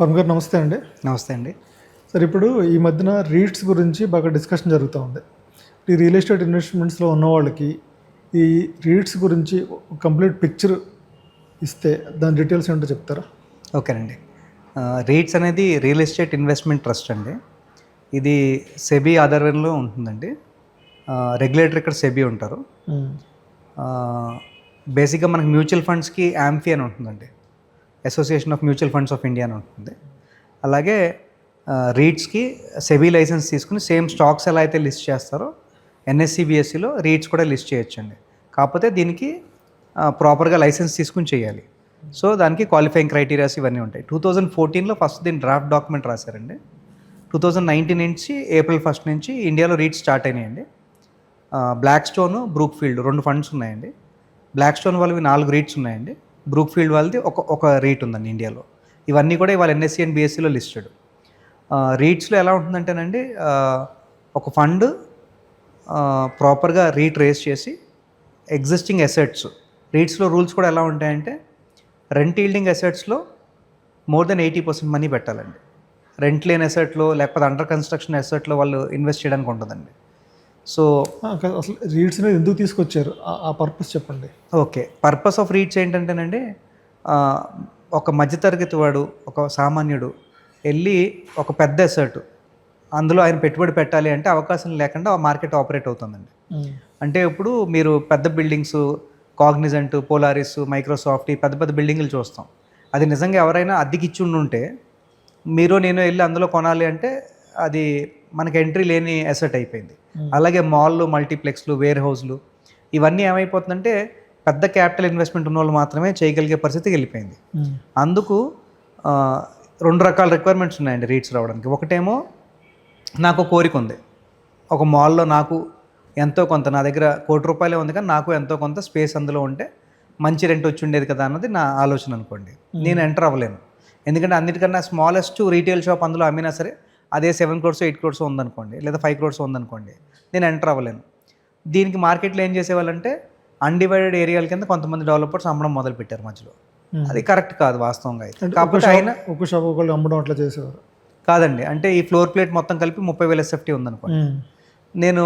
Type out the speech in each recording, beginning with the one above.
వర్మ గారు నమస్తే అండి. నమస్తే అండి. సార్ ఇప్పుడు ఈ మధ్యన రీట్స్ గురించి బాగా డిస్కషన్ జరుగుతూ ఉంది. ఈ రియల్ ఎస్టేట్ ఇన్వెస్ట్మెంట్స్లో ఉన్న వాళ్ళకి ఈ రీట్స్ గురించి కంప్లీట్ పిక్చర్ ఇస్తే దాని డీటెయిల్స్ ఏంటో చెప్తారా? ఓకేనండి. రీట్స్ అనేది రియల్ ఎస్టేట్ ఇన్వెస్ట్మెంట్ ట్రస్ట్ అండి. ఇది సెబీ ఆధ్వర్యంలో ఉంటుందండి. రెగ్యులేటర్ ఇక్కడ సెబీ ఉంటారు. బేసిక్గా మనకి మ్యూచువల్ ఫండ్స్కి యాంఫీ అని ఉంటుందండి, association of mutual funds of India అని ఉంటుంది. అలాగే రీట్స్కి సెబీ లైసెన్స్ తీసుకుని సేమ్ స్టాక్స్ ఎలా అయితే లిస్ట్ చేస్తారో ఎన్ఎస్సి బిఎస్సిలో రీట్స్ కూడా లిస్ట్ చేయొచ్చండి. కాకపోతే దీనికి ప్రాపర్గా లైసెన్స్ తీసుకుని చేయాలి. సో దానికి క్వాలిఫైయింగ్ క్రైటీరియాస్ ఇవన్నీ ఉంటాయి. 2014లో ఫస్ట్ దీని డ్రాఫ్ట్ డాక్యుమెంట్ రాశారండి. 2019 నుంచి ఏప్రిల్ 1 నుంచి ఇండియాలో రీట్స్ స్టార్ట్ అయినాయండి. Blackstone, Brookfield 2 funds ఉన్నాయండి. బ్లాక్ స్టోన్ వాళ్ళవి 4 రీట్స్ ఉన్నాయండి. బ్రూక్ ఫీల్డ్ వాళ్ళది ఒక రీట్ ఉందండి ఇండియాలో. ఇవన్నీ కూడా ఇవాళ ఎన్ఎస్సి అండ్ బిఎస్సిలో లిస్టెడ్. రీట్స్లో ఎలా ఉంటుందంటేనండి, ఒక ఫండ్ ప్రాపర్గా రీట్ రేస్ చేసి ఎగ్జిస్టింగ్ అసెట్స్, రీట్స్లో రూల్స్ కూడా ఎలా ఉంటాయంటే రెంట్ ఈల్డింగ్ అసెట్స్లో మోర్ దెన్ 80% మనీ పెట్టాలండి. రెంట్ లేని అసెట్లో లేకపోతే అండర్ కన్స్ట్రక్షన్ అసెట్లో వాళ్ళు ఇన్వెస్ట్ చేయడానికి ఉంటుందండి. సో అసలు రీట్స్ అనేది ఎందుకు తీసుకొచ్చారు, ఆ పర్పస్ చెప్పండి. ఓకే, పర్పస్ ఆఫ్ రీట్స్ ఏంటంటేనండి, ఒక మధ్యతరగతి వాడు, ఒక సామాన్యుడు వెళ్ళి ఒక పెద్ద అసెట్ అందులో ఆయన పెట్టుబడి పెట్టాలి అంటే అవకాశం లేకుండా ఆ మార్కెట్ ఆపరేట్ అవుతుందండి. అంటే ఇప్పుడు మీరు పెద్ద బిల్డింగ్స్, కాగ్నిజెంట్, పోలారిస్, మైక్రోసాఫ్ట్, ఈ పెద్ద పెద్ద బిల్డింగ్లు చూస్తాం. అది నిజంగా ఎవరైనా అద్దెకిచ్చి ఉండుంటే మీరు నేను వెళ్ళి అందులో కొనాలి అంటే అది మనకి ఎంట్రీ లేని అసెట్ అయిపోయింది. అలాగే మాల్లు, మల్టీప్లెక్స్లు, వేర్ హౌస్లు ఇవన్నీ ఏమైపోతుందంటే పెద్ద క్యాపిటల్ ఇన్వెస్ట్మెంట్ ఉన్న వాళ్ళు మాత్రమే చేయగలిగే పరిస్థితికి వెళ్ళిపోయింది. అందుకు 2 రకాల రిక్వైర్మెంట్స్ ఉన్నాయండి రీట్స్ రావడానికి. ఒకటేమో నాకు కోరిక ఉంది, ఒక మాల్లో నాకు ఎంతో కొంత, నా దగ్గర ₹1,00,00,000 ఉంది కానీ నాకు ఎంతో కొంత స్పేస్ అందులో ఉంటే మంచి రెంట్ వచ్చి ఉండేది కదా అన్నది నా ఆలోచన అనుకోండి. నేను ఎంటర్ అవ్వలేను, ఎందుకంటే అన్నిటికన్నా స్మాలెస్ట్ రీటైల్ షాప్ అందులో అమ్మినా సరే అదే 7 crores 8 crores ఉందనుకోండి, లేదా 5 crores ఉందనుకోండి, నేను ఎంటర్ అవ్వలేను. దీనికి మార్కెట్లో ఏం చేసేవాళ్ళంటే అన్డివైడెడ్ ఏరియాల కింద కొంతమంది డెవలపర్స్ అమ్మడం మొదలుపెట్టారు మధ్యలో. అది కరెక్ట్ కాదు వాస్తవంగా అయితే. కాకపోతే ఆయన ఒక షాప్ ఒకళ్ళు అమ్మడం అట్లా చేసేవారు కాదండి. అంటే ఈ ఫ్లోర్ ప్లేట్ మొత్తం కలిపి 30,000 SFT ఉందనుకోండి, నేను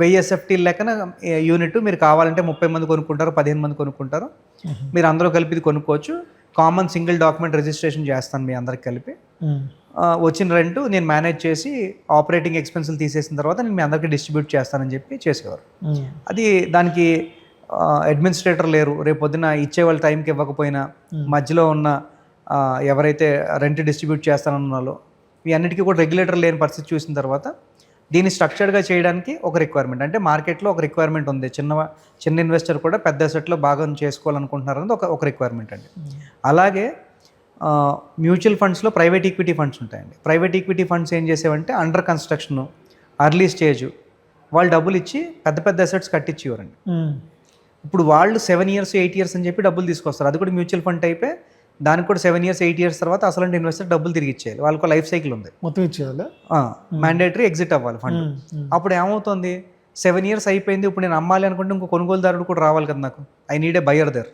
1000 SFT లెక్కన యూనిట్ మీరు కావాలంటే 30 మంది కొనుక్కుంటారు, 15 మంది కొనుక్కుంటారు, మీరు అందరూ కలిపి ఇది కొనుక్కోవచ్చు. కామన్ సింగిల్ డాక్యుమెంట్ రిజిస్ట్రేషన్ చేస్తాను మీ అందరికి కలిపి. వచ్చిన రెంట్ నేను మేనేజ్ చేసి ఆపరేటింగ్ ఎక్స్పెన్సులు తీసేసిన తర్వాత నేను మీ అందరికీ డిస్ట్రిబ్యూట్ చేస్తానని చెప్పి చేసేవారు. అది దానికి అడ్మినిస్ట్రేటర్ లేరు, రేపు పొద్దున ఇచ్చే వాళ్ళ టైంకి ఇవ్వకపోయినా మధ్యలో ఉన్న ఎవరైతే రెంట్ డిస్ట్రిబ్యూట్ చేస్తానన్నాలో ఈ అన్నిటికీ కూడా రెగ్యులేటర్ లేని పరిస్థితి చూసిన తర్వాత దీన్ని స్ట్రక్చర్డ్గా చేయడానికి ఒక రిక్వైర్మెంట్, అంటే మార్కెట్లో ఒక రిక్వైర్మెంట్ ఉంది. చిన్న ఇన్వెస్టర్ కూడా పెద్ద అసెట్లో భాగం చేసుకోవాలనుకుంటున్నారు అనేది ఒక రిక్వైర్మెంట్ అండి. అలాగే మ్యూచువల్ ఫండ్స్లో ప్రైవేట్ ఈక్విటీ ఫండ్స్ ఉంటాయండి. ప్రైవేట్ ఈక్విటీ ఫండ్స్ ఏం చేసేవంటే అండర్ కన్స్ట్రక్షన్, అర్లీ స్టేజ్ వాళ్ళు డబ్బులు ఇచ్చి పెద్ద పెద్ద అసెట్స్ కట్టించేవారండి. ఇప్పుడు వాళ్ళు 7 years 8 years అని చెప్పి డబ్బులు తీసుకొస్తారు. అది కూడా మ్యూచువల్ ఫండ్ టైపే, దానికి కూడా 7 years 8 years తర్వాత అసలు ఇన్వెస్టర్ డబ్బులు తిరిగి ఇచ్చేయాలి. వాళ్ళకు లైఫ్ సైకిల్ ఉంది, మొత్తం ఇచ్చేయాలి, మ్యాండేటరీ ఎగ్జిట్ అవ్వాలి ఫండ్. అప్పుడు ఏమవుతుంది, 7 years అయిపోయింది, ఇప్పుడు నేను అమ్మాలి అనుకుంటే ఇంకో కొనుగోలుదారుడు కూడా రావాలి కదా నాకు, I need a buyer there.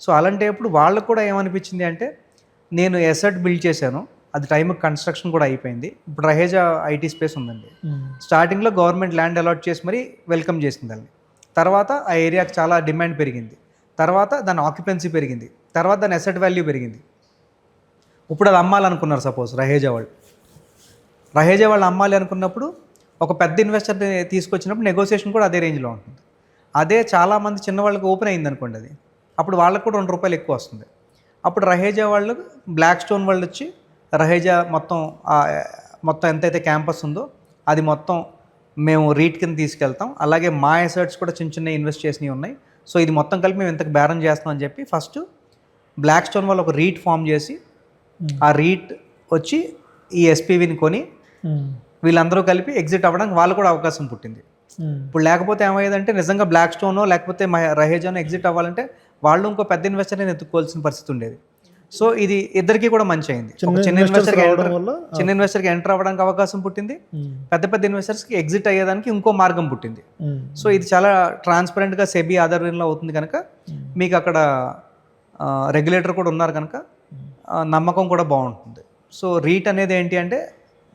So అలాంటప్పుడు వాళ్ళకు కూడా ఏమనిపించింది అంటే నేను ఎసెట్ బిల్డ్ చేశాను, అది టైంకి కన్స్ట్రక్షన్ కూడా అయిపోయింది, ఇప్పుడు రహేజా ఐటీ స్పేస్ ఉందండి. స్టార్టింగ్లో గవర్నమెంట్ ల్యాండ్ అలాట్ చేసి మరీ వెల్కమ్ చేసింది దాన్ని. తర్వాత ఆ ఏరియాకి చాలా డిమాండ్ పెరిగింది, తర్వాత దాని ఆక్యుపెన్సీ పెరిగింది, తర్వాత దాని అసెట్ వాల్యూ పెరిగింది. ఇప్పుడు అది అమ్మాలనుకున్నారు, సపోజ్ రహేజా వాళ్ళు అమ్మాలి అనుకున్నప్పుడు ఒక పెద్ద ఇన్వెస్టర్ని తీసుకొచ్చినప్పుడు నెగోసియేషన్ కూడా అదే రేంజ్లో ఉంటుంది. అదే చాలామంది చిన్న వాళ్ళకి ఓపెన్ అయింది అనుకోండి, అది అప్పుడు వాళ్ళకు కూడా ₹2 ఎక్కువ వస్తుంది. అప్పుడు రహేజా వాళ్ళు, బ్లాక్ స్టోన్ వాళ్ళు వచ్చి రహేజా మొత్తం ఎంతైతే క్యాంపస్ ఉందో అది మొత్తం మేము రీట్ కింద తీసుకెళ్తాం, అలాగే మా అసెట్స్ కూడా చిన్న ఇన్వెస్ట్ చేసినవి ఉన్నాయి, సో ఇది మొత్తం కలిపి మేము ఇంతకు బేరం చేస్తాం అని చెప్పి ఫస్ట్ బ్లాక్ స్టోన్ వాళ్ళు ఒక రీట్ ఫామ్ చేసి ఆ రీట్ వచ్చి ఈ ఎస్పీవీని కొని వీళ్ళందరూ కలిపి ఎగ్జిట్ అవ్వడానికి వాళ్ళు కూడా అవకాశం పుట్టింది. ఇప్పుడు లేకపోతే ఏమయ్యేదంటే నిజంగా బ్లాక్ స్టోనో లేకపోతే రహేజానో ఎగ్జిట్ అవ్వాలంటే వాళ్ళు ఇంకో పెద్ద ఇన్వెస్టర్ని ఎత్తుకోవాల్సిన పరిస్థితి ఉండేది. సో ఇది ఇద్దరికి కూడా మంచి అయింది. చిన్న ఇన్వెస్టర్కి ఎంటర్ అవ్వడానికి అవకాశం పుట్టింది, పెద్ద ఇన్వెస్టర్స్కి ఎగ్జిట్ అయ్యేదానికి ఇంకో మార్గం పుట్టింది. సో ఇది చాలా ట్రాన్స్పరెంట్గా సెబీ ఆధ్వర్యంలో అవుతుంది కనుక మీకు అక్కడ రెగ్యులేటర్ కూడా ఉన్నారు కనుక నమ్మకం కూడా బాగుంటుంది. సో రీట్ అనేది ఏంటి అంటే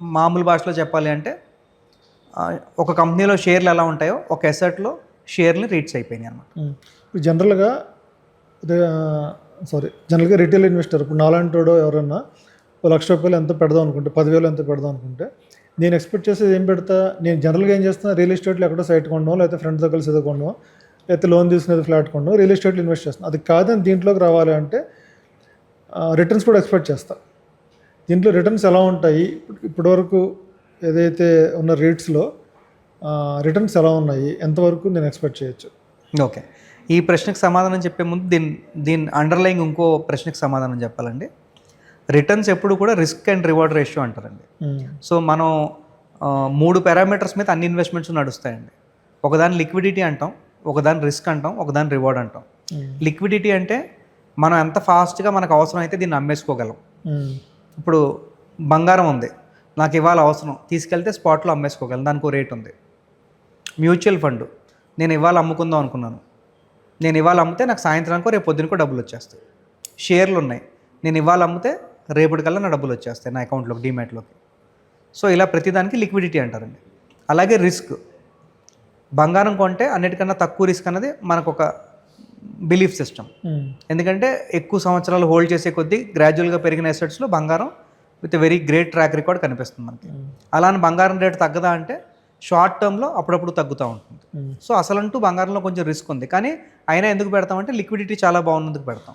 మామూలు భాషలో చెప్పాలి అంటే ఒక కంపెనీలో షేర్లు ఎలా ఉంటాయో ఒక ఎసెట్లో షేర్లు రీట్స్ అయిపోయినాయి అనమాట. ఇప్పుడు జనరల్గా జనరల్గా రిటైల్ ఇన్వెస్టర్ ఇప్పుడు నాలాంటోడో ఎవరన్నా ₹1,00,000 ఎంత పెడదాం అనుకుంటే 10,000 ఎంత పెడదాం అనుకుంటే నేను ఎక్స్పెక్ట్ చేసేది ఏం పెడతా, నేను జనరల్గా ఏం చేస్తున్నా రియల్ ఎస్టేట్లో ఎక్కడో సైట్ కొనడం, లేకపోతే ఫ్రెండ్స్తో కలిసి ఏదో కొనడం, లేకపోతే లోన్ తీసుకునేది ఫ్లాట్ కొనడం, రియల్ ఎస్టేట్లో ఇన్వెస్ట్ చేస్తాను. అది కాదని దీంట్లోకి రావాలి అంటే రిటర్న్స్ కూడా ఎక్స్పెక్ట్ చేస్తా. దీంట్లో రిటర్న్స్ ఎలా ఉంటాయి, ఇప్పటివరకు ఏదైతే ఉన్న రేట్స్లో రిటర్న్స్ ఎలా ఉన్నాయి, ఎంతవరకు నేను ఎక్స్పెక్ట్ చేయొచ్చు? ఓకే, ఈ ప్రశ్నకు సమాధానం చెప్పే ముందు దీని అండర్లైంగ్ ఇంకో ప్రశ్నకు సమాధానం చెప్పాలండి. రిటర్న్స్ ఎప్పుడు కూడా రిస్క్ అండ్ రివార్డ్ రేషియో అంటారండి. సో మనం 3 పారామీటర్స్ మీద అన్ని ఇన్వెస్ట్మెంట్స్ నడుస్తాయండి. ఒకదాని లిక్విడిటీ అంటాం, ఒకదాని రిస్క్ అంటాం, ఒకదాని రివార్డ్ అంటాం. లిక్విడిటీ అంటే మనం ఎంత ఫాస్ట్గా మనకు అవసరం అయితే దీన్ని అమ్మేసుకోగలం. ఇప్పుడు బంగారం ఉంది, నాకు ఇవాళ అవసరం, తీసుకెళ్తే స్పాట్లో అమ్మేసుకోగలను, దానికి రేట్ ఉంది. మ్యూచువల్ ఫండ్, నేను ఇవాళ అమ్ముకుందాం అనుకున్నాను, నేను ఇవాళ అమ్మితే నాకు సాయంత్రానికో రేపు పొద్దునకో డబ్బులు వచ్చేస్తాయి. షేర్లు ఉన్నాయి, నేను ఇవాళ అమ్మితే రేపటికల్లా నా డబ్బులు వచ్చేస్తాయి నా అకౌంట్లోకి, డీమ్యాట్లోకి. సో ఇలా ప్రతిదానికి లిక్విడిటీ అంటారండి. అలాగే రిస్క్, బంగారం కొంటే అన్నిటికన్నా తక్కువ రిస్క్ అన్నది మనకు ఒక బిలీఫ్ సిస్టమ్. ఎందుకంటే ఎక్కువ సంవత్సరాలు హోల్డ్ చేసే కొద్దీ గ్రాడ్యువల్గా పెరిగిన అసెట్స్లో బంగారం with very great track record కనిపిస్తుంది మనకి. అలానే బంగారం రేటు తగ్గదా అంటే షార్ట్ టర్మ్లో అప్పుడప్పుడు తగ్గుతూ ఉంటుంది. సో అసలంటూ బంగారంలో కొంచెం రిస్క్ ఉంది, కానీ అయినా ఎందుకు పెడతామంటే లిక్విడిటీ చాలా బాగున్నందుకు పెడతాం.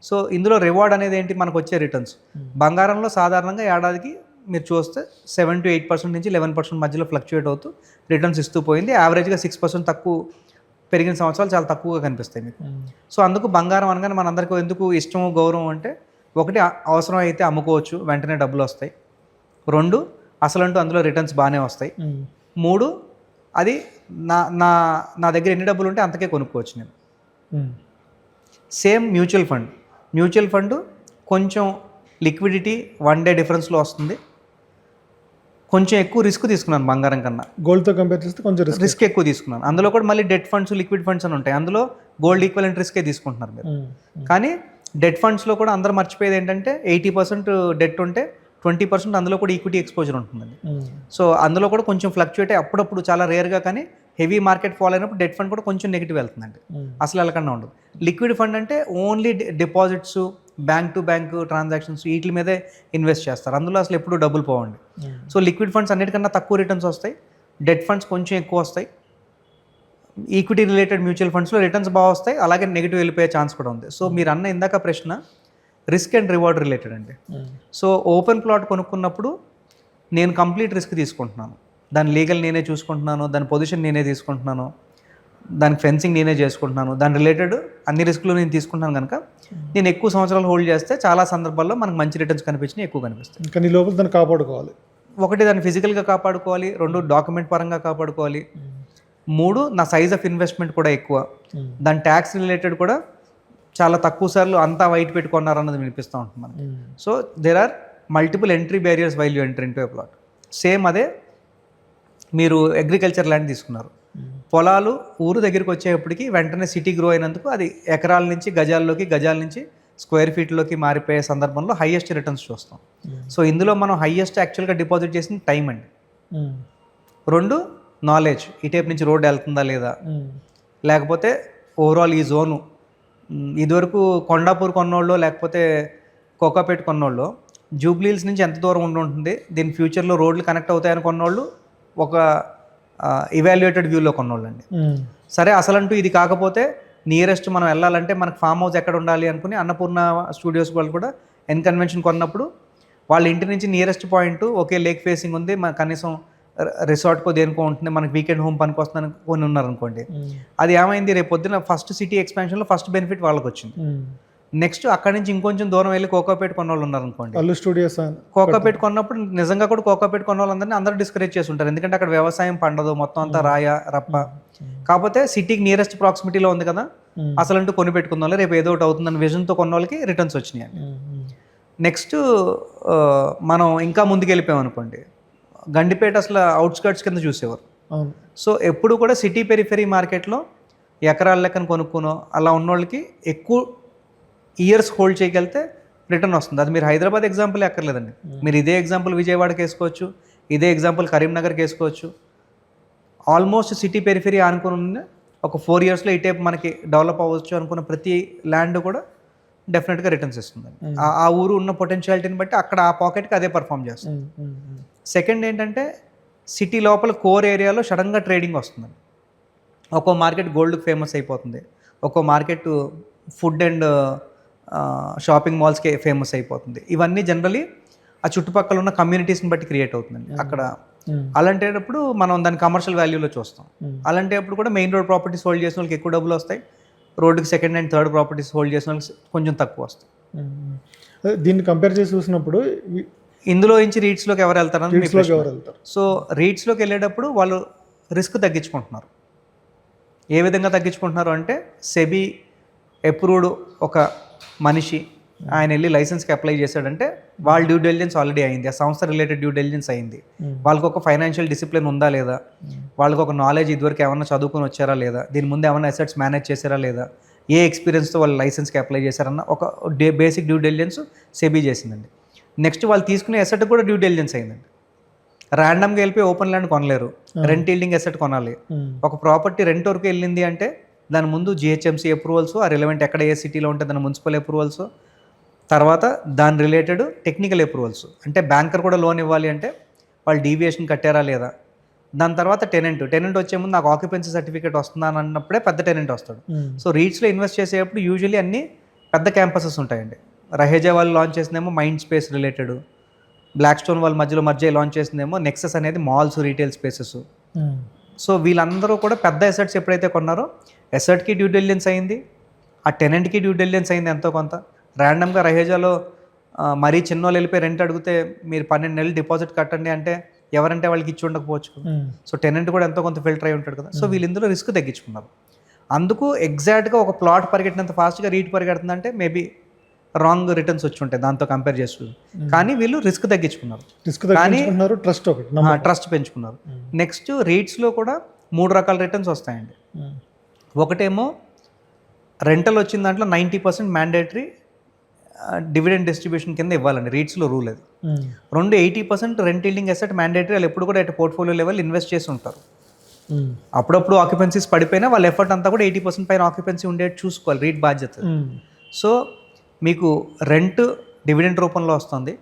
సో ఇందులో రివార్డ్ అనేది ఏంటి, మనకు వచ్చే రిటర్న్స్. బంగారంలో సాధారణంగా ఏడాదికి మీరు చూస్తే 7 to 8% నుంచి 11% మధ్యలో ఫ్లక్చుయేట్ అవుతూ రిటర్న్స్ ఇస్తూ పోయింది. యావరేజ్గా 6% తక్కువ పెరిగిన సంవత్సరాలు చాలా తక్కువగా కనిపిస్తాయి మీకు. సో అందుకు బంగారం అనగానే మనందరికీ ఎందుకు ఇష్టము గౌరవం అంటే, ఒకటి అవసరం అయితే అమ్ముకోవచ్చు, వెంటనే డబ్బులు వస్తాయి. 2 అసలంటూ అందులో రిటర్న్స్ బాగానే వస్తాయి. 3 అది నా దగ్గర ఎన్ని డబ్బులు ఉంటే అంతకే కొనుక్కోవచ్చు నేను. సేమ్ మ్యూచువల్ ఫండ్ కొంచెం లిక్విడిటీ 1 day డిఫరెన్స్లో వస్తుంది. కొంచెం ఎక్కువ రిస్క్ తీసుకున్నాను బంగారం కన్నా, గోల్డ్తో కంపేర్ చేస్తే కొంచెం రిస్క్ ఎక్కువ తీసుకున్నాను. అందులో కూడా మళ్ళీ డెట్ ఫండ్స్, లిక్విడ్ ఫండ్స్ అని ఉంటాయి. అందులో గోల్డ్ ఈక్వలెంట్ రిస్కే తీసుకుంటున్నారు మీరు. కానీ డెట్ ఫండ్స్లో కూడా అందరూ మర్చిపోయేది ఏంటంటే 80% డెట్ ఉంటే 20% అందులో కూడా ఈక్విటీ ఎక్స్పోజర్ ఉంటుందండి. సో అందులో కూడా కొంచెం ఫ్లక్చుయేట్ అప్పుడప్పుడు, చాలా రేర్గా, కానీ హెవీ మార్కెట్ ఫాల్ అయినప్పుడు డెట్ ఫండ్ కూడా కొంచెం నెగిటివ్ వెళ్తుందండి. అసలు వెళ్ళకుండా ఉండదు. లిక్విడ్ ఫండ్ అంటే only deposits, bank to bank transactions, వీటి మీదే ఇన్వెస్ట్ చేస్తారు. అందులో అసలు ఎప్పుడు డబ్బులు పోవండి. సో లిక్విడ్ ఫండ్స్ అన్నిటికన్నా తక్కువ రిటర్న్స్ వస్తాయి, డెట్ ఫండ్స్ కొంచెం ఎక్కువ వస్తాయి. ఈక్విటీ రిలేటెడ్ మ్యూచువల్ ఫండ్స్లో రిటర్న్స్ బాగా వస్తాయి, అలాగే నెగిటివ్ వెళ్ళిపోయే ఛాన్స్ కూడా ఉంది. సో మీరు అన్న ఇందాక ప్రశ్న రిస్క్ అండ్ రివార్డ్ రిలేటెడ్ అండి. సో ఓపెన్ ప్లాట్ కొనుక్కున్నప్పుడు నేను కంప్లీట్ రిస్క్ తీసుకుంటున్నాను. దాని లీగల్ నేనే చూసుకుంటున్నాను, దాని పొజిషన్ నేనే తీసుకుంటున్నాను, దానికి ఫెన్సింగ్ నేనే చేసుకుంటున్నాను, దాని రిలేటెడ్ అన్ని రిస్కులు నేను తీసుకుంటున్నాను కనుక నేను ఎక్కువ సంవత్సరాలు హోల్డ్ చేస్తే చాలా సందర్భాల్లో మనకు మంచి రిటర్న్స్ కనిపించినాయి, ఎక్కువ కనిపిస్తాయి. కానీ లోపల దాన్ని కాపాడుకోవాలి. ఒకటి, దాన్ని ఫిజికల్గా కాపాడుకోవాలి. 2 డాక్యుమెంట్ పరంగా కాపాడుకోవాలి. 3 నా సైజ్ ఆఫ్ ఇన్వెస్ట్మెంట్ కూడా ఎక్కువ. దాని ట్యాక్స్ రిలేటెడ్ కూడా చాలా తక్కువ సార్లు అంతా వైట్ పెట్టుకున్నారన్నది వినిపిస్తూ ఉంటుంది మనకి. So there are multiple entry barriers while you enter into a plot. Same అదే మీరు అగ్రికల్చర్ ల్యాండ్ తీసుకున్నారు, పొలాలు ఊరు దగ్గరికి వచ్చేటప్పటికి వెంటనే సిటీ గ్రో అయినందుకు అది ఎకరాల నుంచి గజాల్లోకి, గజాల నుంచి స్క్వేర్ ఫీట్లోకి మారిపోయే సందర్భంలో హైయెస్ట్ రిటర్న్స్ చూస్తాం. సో ఇందులో మనం హైయెస్ట్ యాక్చువల్గా డిపాజిట్ చేసిన టైం అండి. 2 నాలెడ్జ్, ఇటేపు నుంచి రోడ్ వెళ్తుందా లేదా, లేకపోతే ఓవరాల్ ఈ జోను. ఇదివరకు కొండాపూర్ కొన్నోళ్ళు, లేకపోతే కోకాపేట కొన్నోళ్ళు జూబ్లీహిల్స్ నుంచి ఎంత దూరం ఉంటుంది, దీని ఫ్యూచర్లో రోడ్లు కనెక్ట్ అవుతాయని కొన్నోళ్ళు ఒక ఇవాల్యుయేటెడ్ వ్యూలో కొన్నోళ్ళు అండి. సరే అసలంటూ ఇది కాకపోతే నియరెస్ట్ మనం వెళ్ళాలంటే మనకు ఫామ్ హౌస్ ఎక్కడ ఉండాలి అనుకుని అన్నపూర్ణ స్టూడియోస్ వాళ్ళు కూడా ఎన్కన్వెన్షన్ కొన్నప్పుడు వాళ్ళ ఇంటి నుంచి నియరెస్ట్ పాయింట్ ఒకే లేక్ ఫేసింగ్ ఉంది, మన కనీసం రిసార్ట్కో దేనికో ఉంటుంది, మనకి వీకెండ్ హోమ్ పనికి వస్తుందని కొన్ని ఉన్నారనుకోండి. అది ఏమైంది, రేపు పొద్దున ఫస్ట్ సిటీ ఎక్స్పాన్షన్లో ఫస్ట్ బెనిఫిట్ వాళ్ళకి వచ్చింది. నెక్స్ట్ అక్కడి నుంచి ఇంకొంచెం దూరం వెళ్ళి కోకాపేట కొన్న వాళ్ళు ఉన్నారనుకోండి, అల్లు స్టూడియోస్ కోకాపేట కొన్నప్పుడు నిజంగా కూడా కోకాపేట కొన్న వాళ్ళందరినీ అందరూ డిస్కరేజ్ చేసి ఉంటారు. ఎందుకంటే అక్కడ వ్యవసాయం పండదు, మొత్తం అంతా రాయ రప్ప. కాకపోతే సిటీకి నియరెస్ట్ ప్రాక్సిమిటీలో ఉంది కదా, అసలంటూ కొని పెట్టుకున్న వాళ్ళు రేపు ఏదో ఒకటి అవుతుందని విజన్తో కొన్న వాళ్ళకి రిటర్న్స్ వచ్చినాయి. నెక్స్ట్ మనం ఇంకా ముందుకు వెళ్ళిపోయాం అనుకోండి, గండిపేట అసలు అవుట్స్కర్ట్స్ కింద చూసేవారు. సో ఎప్పుడు కూడా సిటీ పెరిఫెరీ మార్కెట్లో ఎకరాల లెక్కన కొనుక్కునో అలా ఉన్న వాళ్ళకి ఎక్కువ ఇయర్స్ హోల్డ్ చేయగలిగితే రిటర్న్ వస్తుంది. అది మీరు హైదరాబాద్ ఎగ్జాంపుల్ ఎక్కర్లేదండి, మీరు ఇదే ఎగ్జాంపుల్ విజయవాడకి వేసుకోవచ్చు, ఇదే ఎగ్జాంపుల్ కరీంనగర్కి వేసుకోవచ్చు. ఆల్మోస్ట్ సిటీ పెరిఫెరీ అనుకుని ఉన్న ఒక 4 yearsలో ఈ టైప్ మనకి డెవలప్ అవ్వచ్చు అనుకున్న ప్రతి ల్యాండ్ కూడా డెఫినెట్గా రిటర్న్స్ ఇస్తుందండి. ఆ ఊరు ఉన్న పొటెన్షియాలిటీని బట్టి అక్కడ ఆ పాకెట్కి అదే పర్ఫామ్ చేస్తుంది. సెకండ్ ఏంటంటే సిటీ లోపల కోర్ ఏరియాలో సడన్గా ట్రేడింగ్ వస్తుందండి. ఒక్కో మార్కెట్ గోల్డ్కి ఫేమస్ అయిపోతుంది, ఒక్కో మార్కెట్ ఫుడ్ అండ్ షాపింగ్ మాల్స్కి ఫేమస్ అయిపోతుంది. ఇవన్నీ జనరలీ ఆ చుట్టుపక్కల ఉన్న కమ్యూనిటీస్ని బట్టి క్రియేట్ అవుతుందండి అక్కడ. అలాంటప్పుడు మనం దాన్ని కమర్షియల్ వాల్యూలో చూస్తాం. అలాంటప్పుడు కూడా మెయిన్ రోడ్ ప్రాపర్టీస్ హోల్డ్ చేసిన వాళ్ళకి ఎక్కువ డబ్బులు వస్తాయి, రోడ్డుకి second and third properties hold చేసిన వాళ్ళకి కొంచెం తక్కువ వస్తాయి. దీన్ని కంపేర్ చేసి చూసినప్పుడు ఇందులో నుంచి రీట్స్లోకి ఎవరు వెళ్తారని మీ ప్రశ్న. ఎవరు వెళ్తారు? సో రీట్స్లోకి వెళ్ళేటప్పుడు వాళ్ళు రిస్క్ తగ్గించుకుంటున్నారు. ఏ విధంగా తగ్గించుకుంటున్నారు అంటే సెబీ అప్రూవ్డ్ ఒక మనిషి ఆయన వెళ్ళి లైసెన్స్కి అప్లై చేశాడంటే వాళ్ళ డ్యూ డెలిజెన్స్ ఆల్రెడీ అయింది, ఆ సంస్థ రిలేటెడ్ డ్యూ డెలిజెన్స్ అయింది. వాళ్ళకి ఒక ఫైనాన్షియల్ డిసిప్లిన్ ఉందా లేదా, వాళ్ళకి ఒక నాలెడ్జ్ ఇదివరకు ఏమన్నా చదువుకొని వచ్చారా లేదా, దీని ముందు ఏమైనా అసెట్స్ మేనేజ్ చేశారా లేదా, ఏ ఎక్స్పీరియన్స్తో వాళ్ళు లైసెన్స్కి అప్లై చేశారన్న ఒక బేసిక్ డ్యూ డెలిజెన్స్ సెబీ చేసిందండి. నెక్స్ట్ వాళ్ళు తీసుకునే అసెట్ కూడా డ్యూ డెలిజెన్స్ అయిందండి. ర్యాండమ్గా వెళ్ళిపోయి ఓపెన్ ల్యాండ్ కొనలేరు, రెంట్ ఈల్డింగ్ అసెట్ కొనాలి. ఒక ప్రాపర్టీ రెంట్ వరకు వెళ్ళింది అంటే దాని ముందు జిహెచ్ఎంసీ అప్రూవల్స్, ఆ రిలవెంట్ ఎక్కడ ఏ సిటీలో ఉంటే దాని మున్సిపల్ అప్రూవల్స్, తర్వాత దాని రిలేటెడ్ టెక్నికల్ అప్రూవల్స్, అంటే బ్యాంకర్ కూడా లోన్ ఇవ్వాలి అంటే వాళ్ళు డీవియేషన్ కట్టారా లేదా, దాని తర్వాత టెనెంట్ వచ్చే ముందు నాకు ఆక్యుపెన్సీ సర్టిఫికేట్ వస్తుందా అని అన్నప్పుడే పెద్ద టెనెంట్ వస్తాడు. సో రీట్స్లో ఇన్వెస్ట్ చేసేటప్పుడు యూజువల్లీ అన్ని పెద్ద క్యాంపసెస్ ఉంటాయండి. రహేజా వాళ్ళు లాంచ్ చేసిందేమో Mindspace related, Blackstone వాళ్ళ మధ్య లాంచ్ చేసిందేమో నెక్సస్ అనేది మాల్స్ రీటైల్ స్పేసెస్. సో వీళ్ళందరూ కూడా పెద్ద అసెట్స్ ఎప్పుడైతే కొన్నారో అసెట్కి డ్యూ డెలిజెన్స్ అయింది, ఆ టెనెంట్కి డ్యూ డెలిజెన్స్ అయింది ఎంతో కొంత. ర్యాండమ్గా రహేజాలో మరీ చిన్నోళ్ళు వెళ్ళిపోయి రెంట్ అడిగితే మీరు 12 నెలలు డిపాజిట్ కట్టండి అంటే ఎవరంటే వాళ్ళకి ఇచ్చి ఉండకపోవచ్చు. సో టెనెంట్ కూడా ఎంతో కొంత ఫిల్టర్ అయి ఉంటాడు కదా. సో వీళ్ళు ఇందులో రిస్క్ తగ్గించుకున్నారు. అందుకు ఎగ్జాక్ట్గా ఒక ప్లాట్ పరిగెట్టినంత ఫాస్ట్గా రీట్ పరిగెడుతుందంటే మేబీ రాంగ్ రిటర్న్స్ వచ్చి ఉంటాయి దాంతో కంపేర్ చేస్తూ. కానీ వీళ్ళు రిస్క్ తగ్గించుకున్నారు, ట్రస్ట్ పెంచుకున్నారు. నెక్స్ట్ రీట్స్లో కూడా 3 రకాల రిటర్న్స్ వస్తాయండి. ఒకటేమో రెంటల్ వచ్చిన దాంట్లో 90% మ్యాండేటరీ డివిడెండ్ డిస్ట్రిబ్యూషన్ కింద ఇవ్వాలండి, రీట్స్లో రూల్ అది. 80% రెంట్ ఈల్డింగ్ అసెట్ మ్యాండేటరీ, వాళ్ళు ఎప్పుడు కూడా అట్ పోర్ట్ఫోలియో లెవెల్ ఇన్వెస్ట్ చేసి ఉంటారు. అప్పుడప్పుడు ఆక్యుపెన్సీస్ పడిపోయినా వాళ్ళ ఎఫర్ట్ అంతా కూడా 80% పైన ఆక్యుపెన్సీ ఉండేది చూసుకోవాలి, రీట్ బాధ్యత. సో మీకు రెంట్ డివిడెండ్ రూపంలో వస్తుంది,